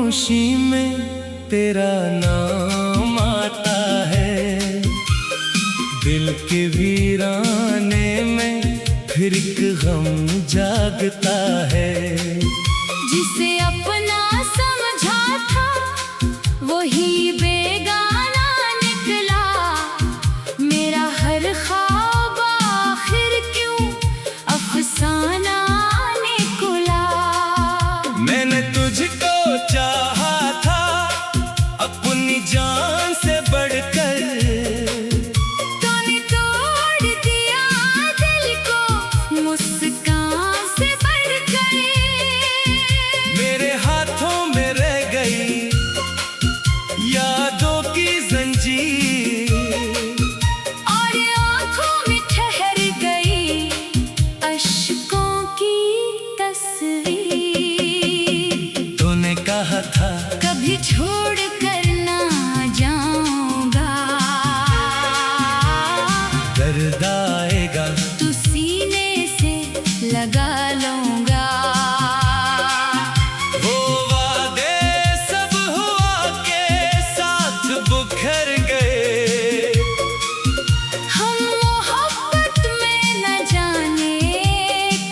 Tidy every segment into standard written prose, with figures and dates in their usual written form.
खामोशी में तेरा नाम आता है। दिल के वीराने में फिर एक गम जागता है। जिसे अपना समझा था वही बेगाना निकला। मेरा हर ख्वाब आखिर क्यों अफसाना निकला। मैंने तुझको चाहा था अपनी जान से बढ़कर। तूने तोड़ दिया दिल को मुस्कान से बढ़कर। मेरे हाथों में रह गई यादों की जंजीर और आंखों में ठहर गई अश्कों की तस्वीर। तूने कहा था कभी छोड़ कर ना जाऊंगा। दर्द आएगा तू सीने से लगा लूंगा। वो वादे सब हुआ के साथ बिखर गए। हम मोहब्बत में न जाने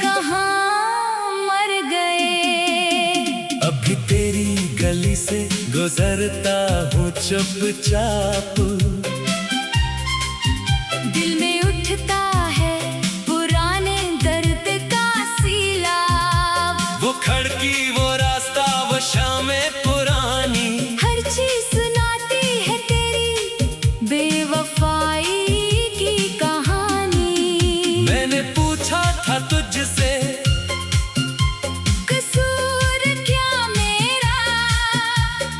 कहाँ मर गए। अभी तेरी गली से गुजरता हूँ चुपचाप। दिल में उठता है पुराने दर्द का सीलाब। वो खड़की वो रास्ता वो शामें पुरानी। हर चीज सुनाती है तेरी बेवफाई की कहानी। मैंने पूछा था तुझसे कसूर क्या मेरा।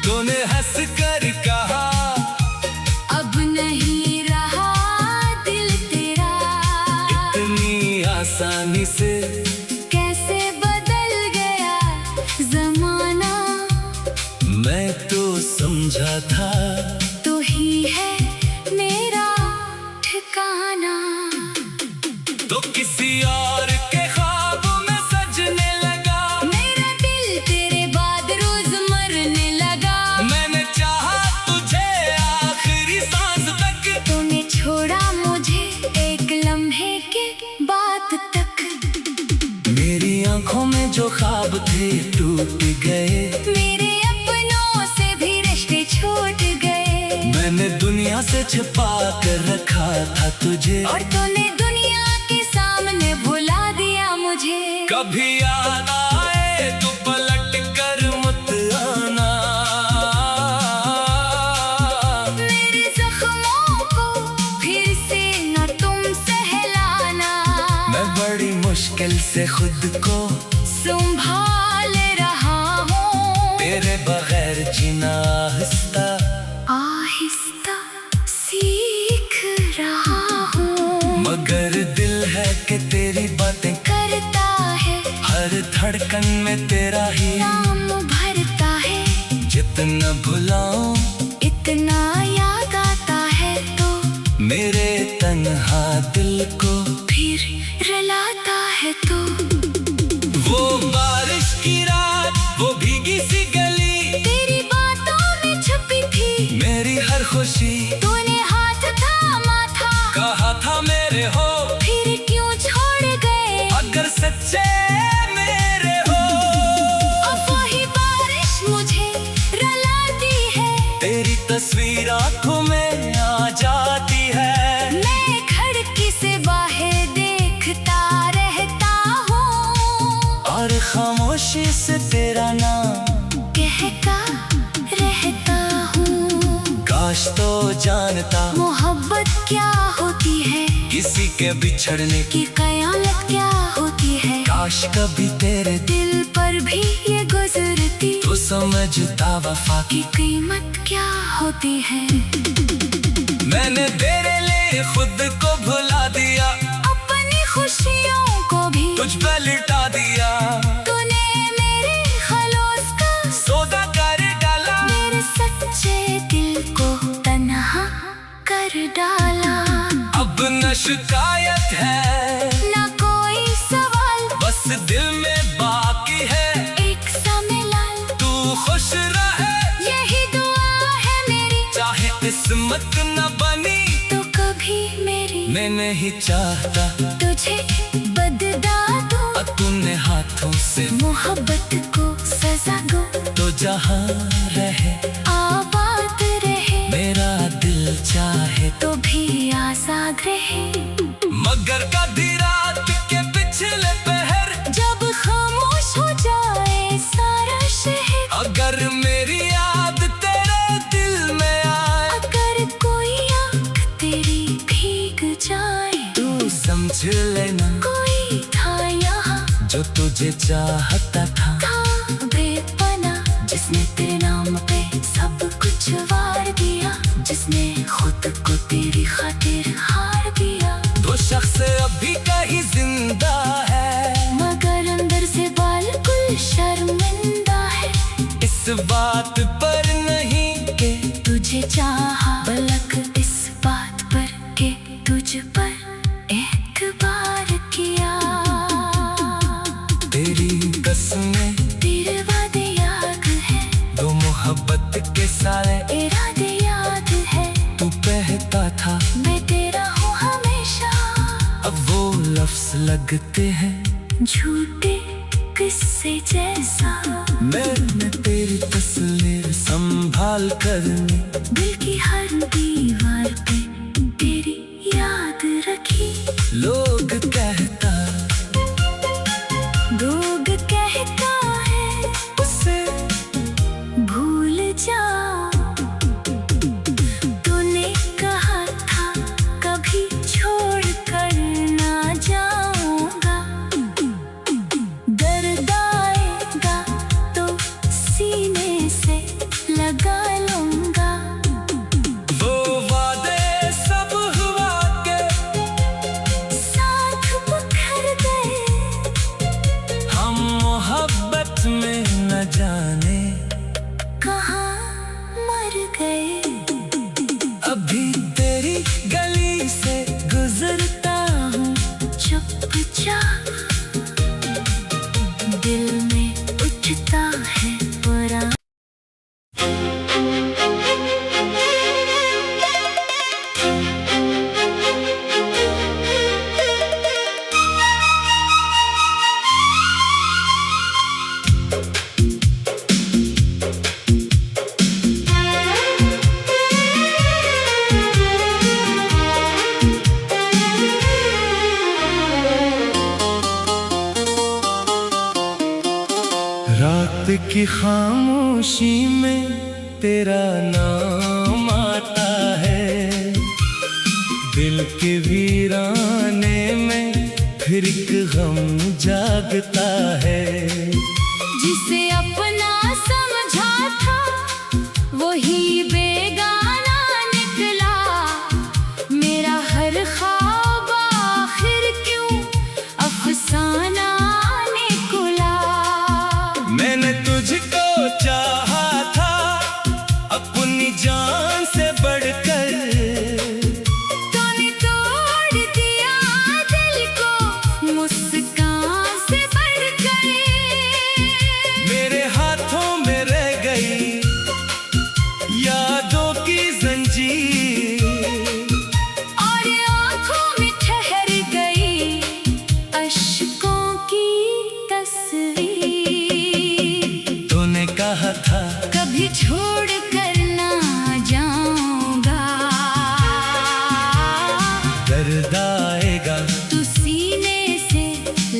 तूने हंस कर कहा अब नहीं रहा दिल तेरा। इतनी आसानी से कैसे बदल गया जमाना। मैं तो समझा था तू ही है मेरा ठिकाना। तो किसी और के ख्वाब में सजने लगा। मेरा दिल तेरे बाद रोज मरने लगा। मैंने चाहा तुझे आखिरी सांस तक। तूने छोड़ा मुझे एक लम्हे के बाद तक। मेरी आंखों में जो ख्वाब थे टूट गए। मेरे अपनों से भी रिश्ते छूट गए। मैंने दुनिया से छिपा कर रखा था तुझे। और तूने दुनिया के सामने भुला दिया मुझे। कभी याद आए तो पलट कर मत आना। मेरे जख्मों को फिर से न तुम सहलाना। मैं बड़ी मुश्किल से खुद को संभाल रहा हूँ। तेरे बगैर जीना आहिस्ता आहिस्ता सीख रहा हूँ। मगर दिल है कि तेरी बातें करता है हर धड़कन में तेरा ही नाम भरता है। जितना भुलाऊं इतना याद आता है तो मेरे तन्हा दिल को फिर रुलाता है तो। वो बारिश की रात वो भीगी सी गली। तेरी बातों में छुपी थी मेरी हर खुशी। तूने हाथ थामा था कहा था मेरे हो। फिर क्यों छोड़ गए। अगर सच्चे मेरे हो। अब वही बारिश मुझे रुलाती है। तेरी तस्वीर आंखों में आ जाती है। मैं खिड़की से बाहर देखता रहता हूँ। और खामोशी से तेरा नाम कहता रहता हूँ। काश तो जानता मोहब्बत क्या होती है। किसी के बिछड़ने की। कि कयामत क्या होती है। काश कभी तेरे दिल पर भी ये गुजरती तो समझता वफा की। कि कीमत क्या होती है। मैंने तेरे लिए खुद को भुला दिया। अपनी खुशियों को भी तुझ पे लिटा दिया। तूने मेरे खलोस का सौदा कर डाला। मेरे सच्चे दिल को तन्हा कर डाला। अब न शिकायत है ना कोई सवाल बस दिल में बाकी है। एक सा मिलन तू खुश रह किस्मत न बनी तो कभी मेरी मैं नहीं चाहता तुझे बदला दूं। और तूने हाथों से मोहब्बत को सजा दो तो जहाँ रहे आबाद रहे। मेरा दिल चाहे तो भी आजाद रहे। मगर कभी रात के पिछले पहर जब खामोश हो जाए सारा शहर। अगर मेरी याद तेरे दिल में आए अगर कोई आँख तेरी भीग जाए तू समझ लेना कोई था यहाँ जो तुझे चाहता था बेपना जिसने तेरे नाम पे सब कुछ वार दिया। जिसने खुद को तेरी खातिर हार दिया। वो शख्स अभी कहीं जिंदा है मगर अंदर से बिल्कुल शर्मिंदा है। इस बात पर नहीं कि तुझे चाहा बल्कि इस बात पर के तुझ पर एतबार किया। तेरी कसमें तेरे वादे याद है दो मोहब्बत के सारे इरादे याद है। तू कहता था मैं तेरा हूँ हमेशा। अब वो लफ्ज लगते हैं झूठे किस्से जैसा। मैंने तेरी तस्वीर संभाल कर दिल की हर दीवार पे तेरी याद रखी। लोग कहता है उसे भूल जा। तूने कहा था कभी छोड़ कर ना जाऊंगा। दर्द आएगा तो सीने से लगा लूंगा। वो वादे सब हुआ के साथ बिखर गए। हम मोहब्बत में न जाने कहाँ मर गए। अभी तेरी गली से गुजरता हूँ चुपचाप दिल में उठता है पुराना। रात की खामोशी में तेरा नाम आता है। दिल के वीराने में फिर एक गम जागता है। जिसे अपना समझा था वही बेगाना निकला। मेरा हर ख्वाब आखिर क्यों अफसाना निकला। मैंने तुझको चाहा था अपनी जान से बढ़कर। तूने तोड़ दिया दिल को मुस्कान से बढ़कर। मेरे हाथों में रह गई यादों की जंजीर और आँखों में ठहर गई अश्कों की तस्वीर। तूने कहा था कभी छोड़ कर ना जाऊंगा। दर्द आएगा तू सीने से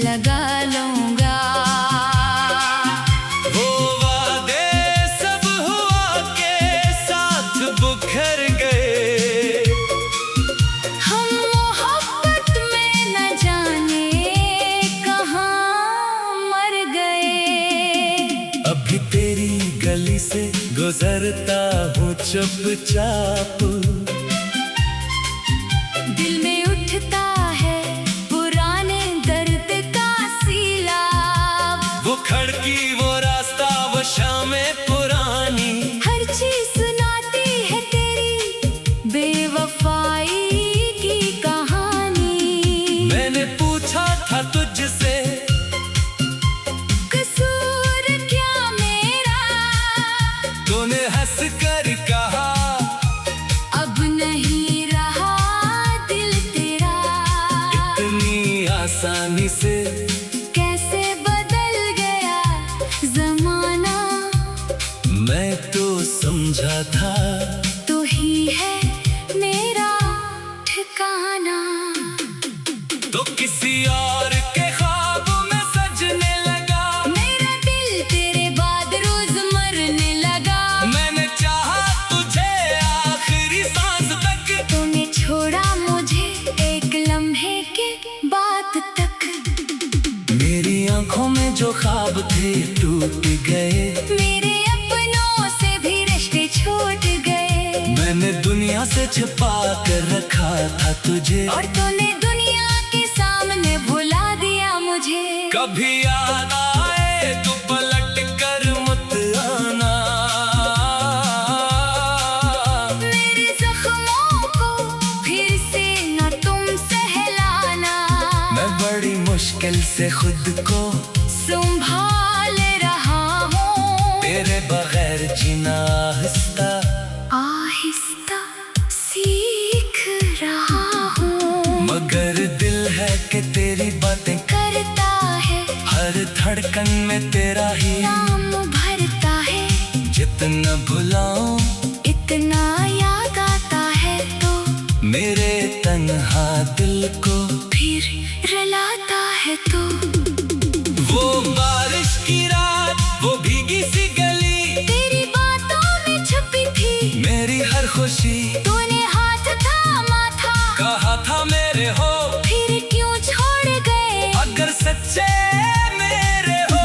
लगा लूंगा। वो वादे सब हुआ के साथ बिखर गए। हम मोहब्बत में न जाने कहाँ मर गए। अभी तेरी गली से गुजरता हूँ चुपचाप। दिल में उठता है पुराने दर्द का सीलाब। वो खड़की वो रास्ता वो शामें पुरानी हर चीज सुनाती है तेरी बेवफाई की कहानी। मैंने पूछा था तुझसे कसूर क्या मेरा। तूने हंस कर कहा अब तो समझा था तू ही है मेरा ठिकाना। तो किसी और के ख्वाब में सजने लगा, मेरा दिल तेरे बाद रोज मरने लगा। मैंने चाहा तुझे आखिरी सांस तक, तूने छोड़ा मुझे एक लम्हे के बाद तक। मेरी आंखों में जो ख्वाब थे टूट गए, मेरे अपनों से भी रिश्ते छूट गए। मैंने दुनिया से छिपा कर रखा था तुझे, और तूने दुनिया के सामने भुला दिया मुझे। कभी याद आए तो पलट कर मत आना, मेरे जख्मों को फिर से न तुम सहलाना। मैं बड़ी मुश्किल से खुद को संभाल रहा हूँ, तेरे बगैर जीना आहिस्ता आहिस्ता सीख रहा हूँ। मगर दिल है कि तेरी बातें करता है, हर धड़कन में तेरा ही नाम भरता है। जितना भुलाऊं इतना याद आता है तो मेरे तन्हा दिल को फिर रुलाता है तो। वो बारिश की रात, वो भीगी सी गली, तेरी बातों में छुपी थी मेरी हर खुशी। तूने हाथ थामा था, कहा था मेरे हो, फिर क्यों छोड़ गए। अगर सच्चे मेरे हो।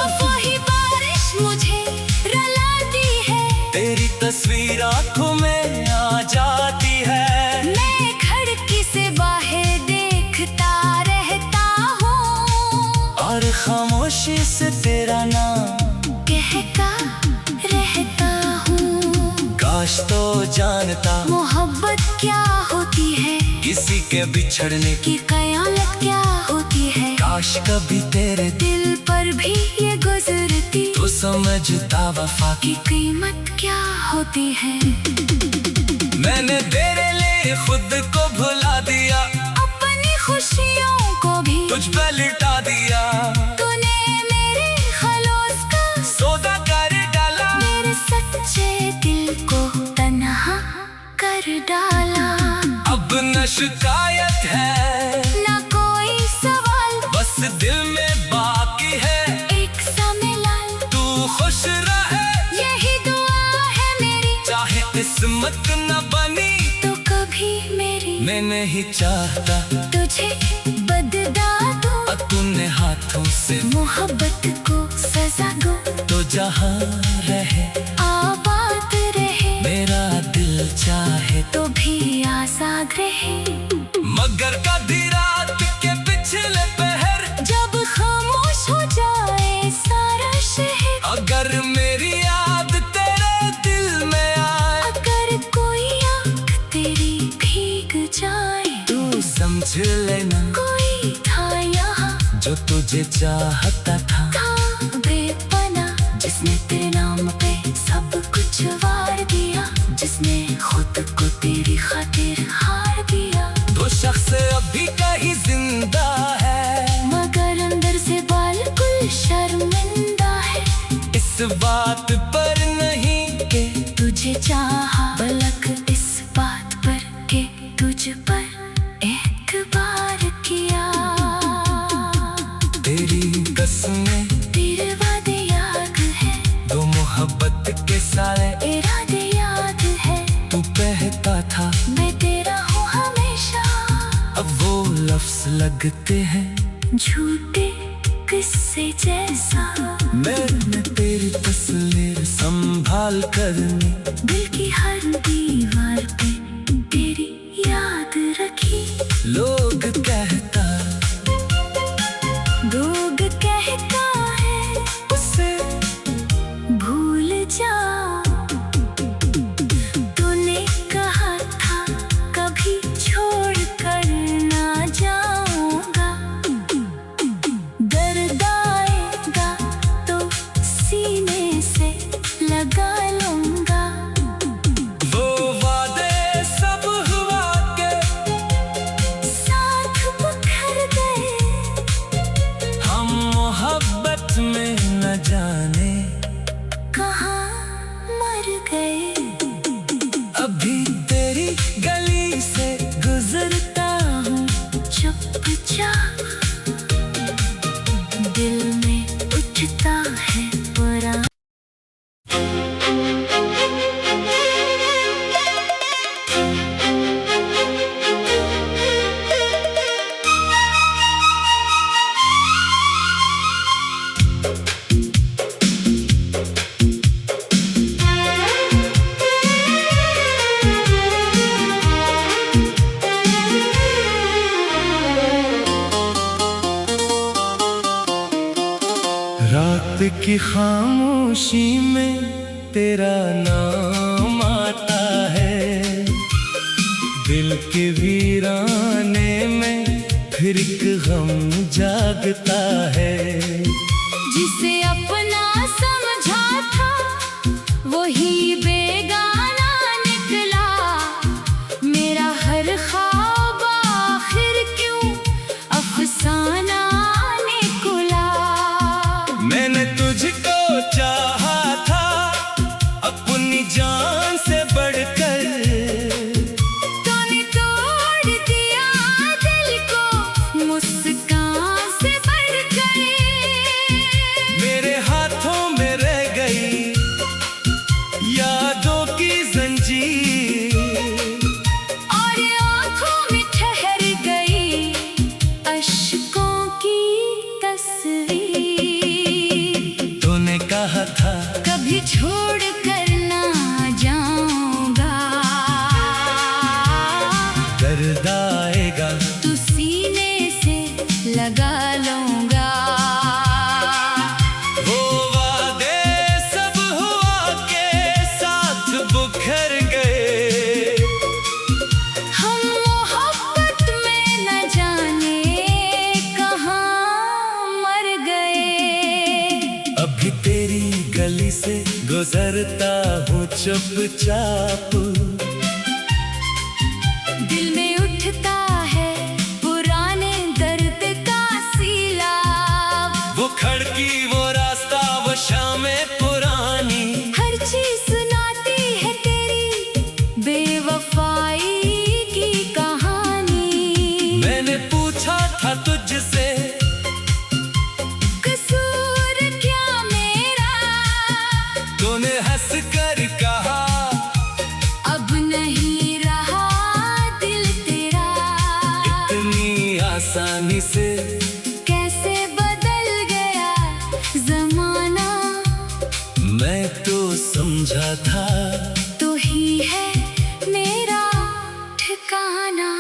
अब वही बारिश मुझे रुलाती है, तेरी तस्वीर आंखों में आ जाती है। मैं खिड़की से बाहर देखता रहता हूँ, और खामोशी से तेरा नाम कहता रहता हूँ। काश तो जानता मोहब्बत क्या होती है, किसी के बिछड़ने की, कि कयामत क्या होती है। काश कभी तेरे दिल पर भी ये गुजरती तो समझता वफा की। कि कीमत क्या होती है। मैंने तेरे लिए खुद को भुला दिया, अपनी खुशियों को भी तुझ पे लिटा दिया। तूने मेरे खलोस का सौदा कर डाला, मेरे सच्चे दिल को तन्हा कर डाला। अब न शिकायत है ना कोई सवाल, बस दिल में बाकी है एक सा मिलाल। तू खुश रहे यही दुआ है मेरी, चाहे किस्मत न बनी तो कभी मेरी। मैं नहीं चाहता तुझे बदला दूं, अब तूने हाथों से मोहब्बत को सजा दूं। तो जहाँ रहे आबाद रहे मेरा दिल चाहे तो भी आजाद रहे। मगर कभी रात के पिछले पहर, जब खामोश हो जाए सारा शहर, अगर मेरी याद तेरे दिल में आए, अगर कोई आँख तेरी भीग जाए, तू समझ लेना कोई था यहाँ जो तुझे चाहता था। बेपना जिसने तेरे नाम पे सब कुछ वार दिया, जिसने खुद को तेरी खातिर हार दिया। तो शख्स अभी कहीं जिंदा है, मगर अंदर से बिल्कुल शर्मिंदा है। इस बात पर नहीं कि तुझे चाहा, बल्कि इस बात पर के तुझ पर एतबार किया। तेरी कसमें तेरे वादे याद है, दो मोहब्बत के सारे इरादे याद है। तू कहता था मैं तेरा हूँ हमेशा, अब वो लफ्ज लगते हैं झूठे किस्से जैसा। मैंने तेरी तस्वीर संभाल करनी, दिल की हर दीवार पे तेरी याद रखी। लोग कहता लोग कहता है उसे भूल जा। तूने कहा था कभी छोड़ कर ना जाऊंगा। दर्द आएगा तो सीने से लगा लूंगा। वो वादे सब हुआ के सा तेरा नाम आता है। दिल के वीराने में फिर एक गम जागता है। जिसे अपना समझा था वही बेगाना निकला। मेरा हर ख्वाब आखिर क्यों अफसाना निकला। मैंने तुझको चाहा था अपनी जान से बढ़कर। तूने तोड़ दिया दिल को मुस्कान से बढ़कर। मेरे हाथों में रह गई यादों की जंजीर और आँखों में ठहर गई अश्कों की तस्वीर। तूने कहा था कभी छोड़ कर ना जाऊंगा। दर्द आएगा तू सीने से लगा लूंगा। वो वादे सब हुआ के साथ बिखर गए। हम मोहब्बत में न जाने कहाँ मर गए। अभी तेरी गली से गुजरता हूँ चुपचाप। दिल में उठता है पुराने दर्द का सीलाब। वो खड़की वो रास्ता वो शामें पुरानी। हर चीज सुनाती है तेरी बेवफाई की कहानी। मैंने पूछा था तुझसे कसूर क्या मेरा। तूने हंस कर कहा अब नहीं रहा दिल तेरा। इतनी आसानी से कैसे बदल गया जमाना। मैं तो समझा था तू ही है मेरा ठिकाना।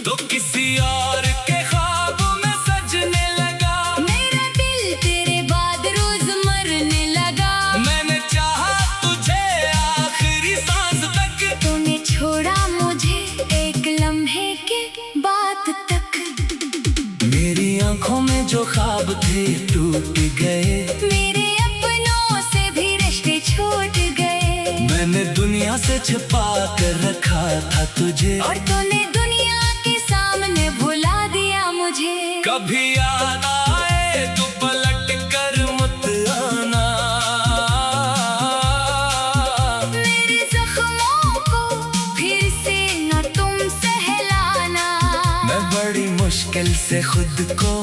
तो किसी और के ख्वाबों में सजने लगा। मेरा दिल तेरे बाद रोज मरने लगा। मैंने चाहा तुझे आखिरी सांस तक। तूने छोड़ा मुझे एक लम्हे के बाद तक। मेरी आंखों में जो ख्वाब थे टूट गए। मेरे अपनों से भी रिश्ते छूट गए। मैंने दुनिया से छिपा कर रखा था तुझे। और तूने दुनिया के सामने भुला दिया मुझे। कभी याद आए तो पलट कर मत आना। मेरे जख्मों को फिर से न तुम सहलाना। मैं बड़ी मुश्किल से खुद को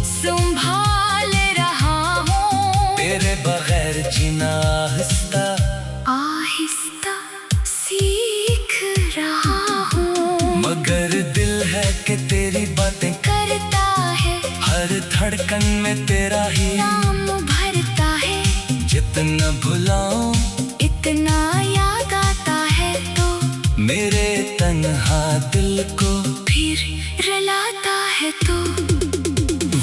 संभाल रहा हूँ। तेरे बगैर जीना आहिस्ता आहिस्ता सीख रहा हूँ। मगर दिल है कि तेरी बातें करता है हर धड़कन में तेरा ही नाम भरता है। जितना भुलाऊं इतना याद आता है तो मेरे तन्हा दिल को फिर रुलाता है तो।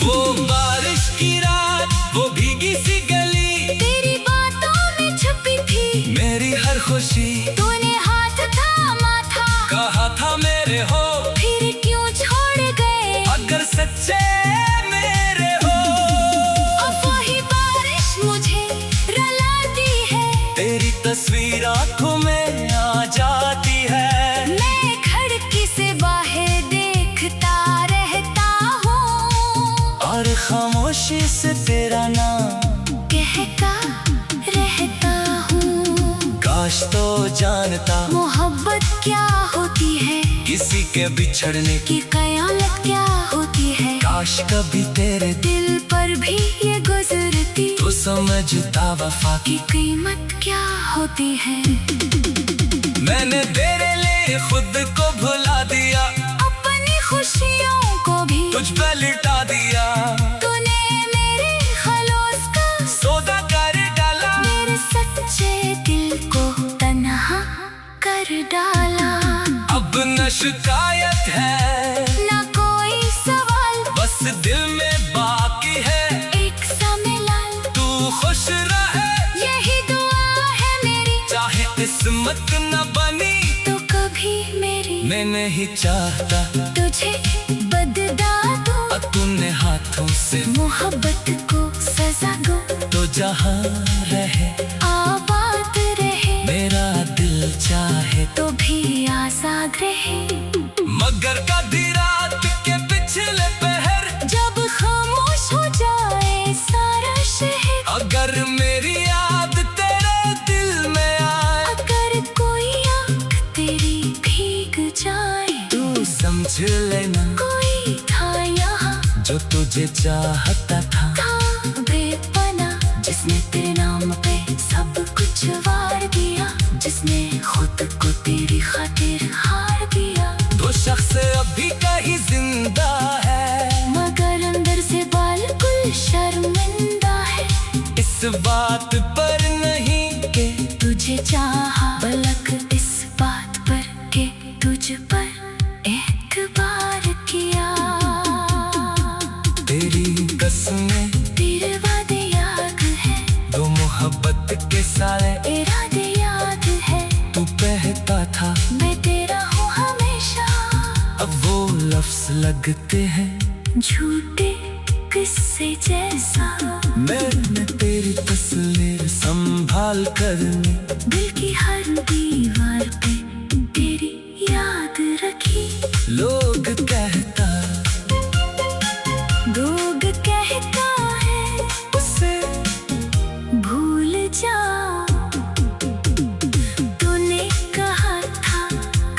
वो बारिश की रात वो भीगी सी गली। तेरी बातों में छुपी थी मेरी हर खुशी। तूने हाथ थामा था कहा था मेरे हो। फिर क्यों छोड़ गए। अगर सच्चे मेरे हो। अब वही बारिश मुझे रुलाती है। तेरी तस्वीर आंखों में आ जाती है। मैं खिड़की से बाहर देखता रहता हूँ। और खामोशी से तेरा नाम कहता रहता हूँ। काश तो जानता मोहब्बत क्या होती है। किसी के बिछड़ने की। कि कयामत क्या होती है। काश कभी तेरे दिल पर भी ये गुजरती तो समझता वफा की। कि कीमत क्या होती है। मैंने तेरे लिए खुद को भुला दिया। अपनी खुशियों को भी तुझ पे लिटा दिया। तूने मेरे खलोस का सौदा कर डाला। मेरे सच्चे दिल को तन्हा कर डाला। अब न शिकायत है ना कोई सवाल बस दिल में बाकी है। एक सा मिलन तू खुश रहे यही दुआ किस्मत न बनी तो कभी मेरी मैं नहीं चाहता तुझे बदला दूं। और तूने हाथों से मोहब्बत को सजा दो तो जहाँ रहे आबाद रहे। मेरा दिल चाहे तो भी आजाद रहे। मगर कभी रात के पिछले पहर जब खामोश हो जाए सारा शहर। अगर मेरी याद तेरे दिल में आए अगर कोई आँख तेरी भीग जाए तू समझ लेना कोई था यहाँ जो तुझे चाहता था बेपना जिसने तेरे नाम पे सब कुछ वार दिया। जिसने खुद को तेरी खातिर हार दिया। तो शख्स अभी कहीं जिंदा है मगर अंदर से बिल्कुल शर्मिंदा है। इस बात पर नहीं कि तुझे चाहा बल्कि इस बात पर के तुझ पर एतबार किया। तेरी कसमें तेरे वादे याद है दो मोहब्बत के सारे इरादे याद है। तू कहता था मैं तेरा हूँ हमेशा। अब वो लफ्ज लगते हैं झूठे किस्से जैसा। मैंने तेरी तस्वीर संभाल कर दिल की हर दीवार पे तेरी याद रखी। लोग कहता है उसे भूल जा। तूने कहा था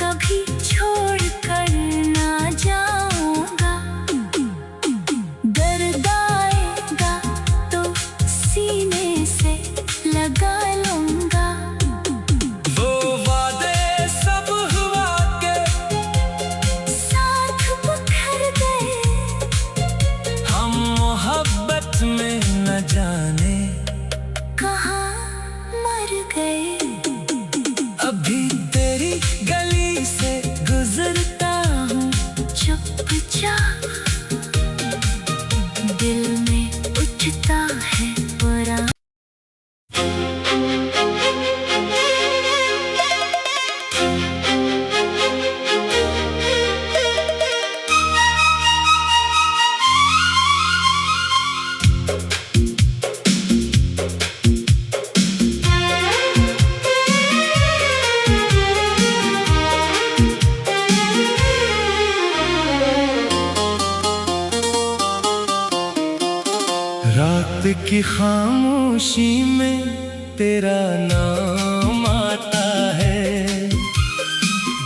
कभी छोड़ कर ना जाऊंगा। दर्द आएगा तो सीने से लगा लूंगा। वो वादे सब हुआ के साथ बिखर गए हम मोहब्बत में न जाने कहाँ मर गए। अभी तेरी गली से गुजरता हूँ चुपचाप दिल में उठता है बुरा। रात की खामोशी में तेरा नाम आता है।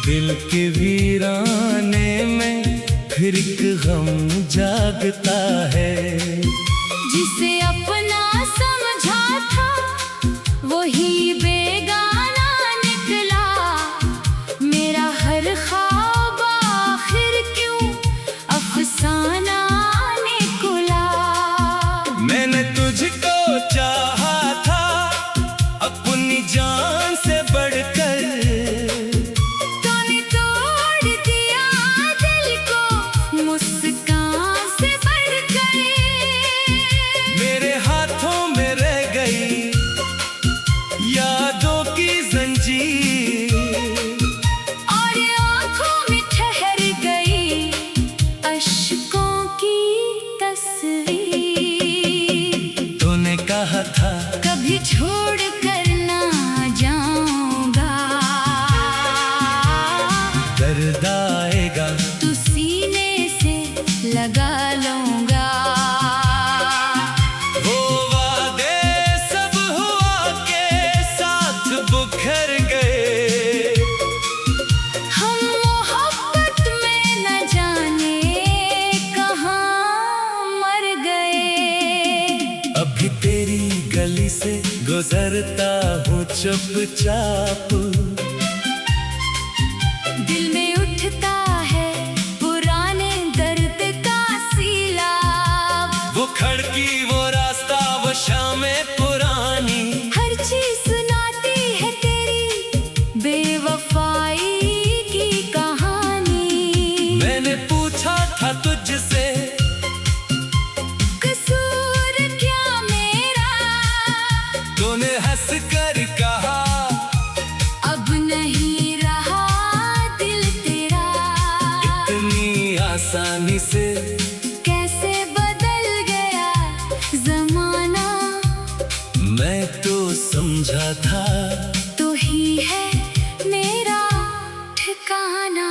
दिल के वीराने में फिर एक गम जागता है। जिसे अपना समझा था वही बेगाना निकला। मेरा हर ख्वाब आखिर क्यों अफसाना निकला। मैंने तुझको चाहा था अपनी जान से बढ़कर। तूने तोड़ दिया दिल को मुस्कान से बढ़कर। मेरे हाथों में रह गई यादों की जंजीर और आँखों में ठहर गई अश्कों की तस्वीर। तूने कहा था कभी छोड़ कर ना जाऊंगा। दर्द आएगा तू सीने से लगा लूंगा। वो वादे सब हुआ के साथ बिखर गए। हम मोहब्बत में न जाने कहाँ मर गए। अभी तेरी गली से गुजरता हूँ चुपचाप। दिल में उठता है पुराने दर्द का सीलाब। वो खड़की वो रास्ता वो शामें पुरानी। हर चीज सुनाती है तेरी बेवफाई की कहानी। मैंने पूछा था तुझसे कसूर क्या मेरा। तूने हंस कर कहा था। तू ही है मेरा ठिकाना।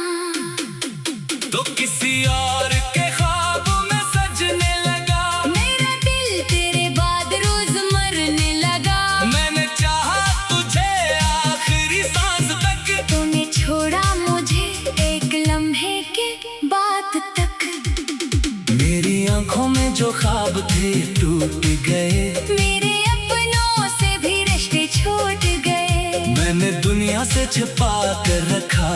तो किसी और के ख्वाबों में सजने लगा। मेरा दिल तेरे बाद रोज मरने लगा। मैंने चाहा तुझे आखिरी सांस तक। तूने छोड़ा मुझे एक लम्हे के बाद तक। मेरी आंखों में जो ख्वाब थे टूट गए। मेरे अपनों से भी रिश्ते छूट गए। मैंने दुनिया से छिपा कर रखा।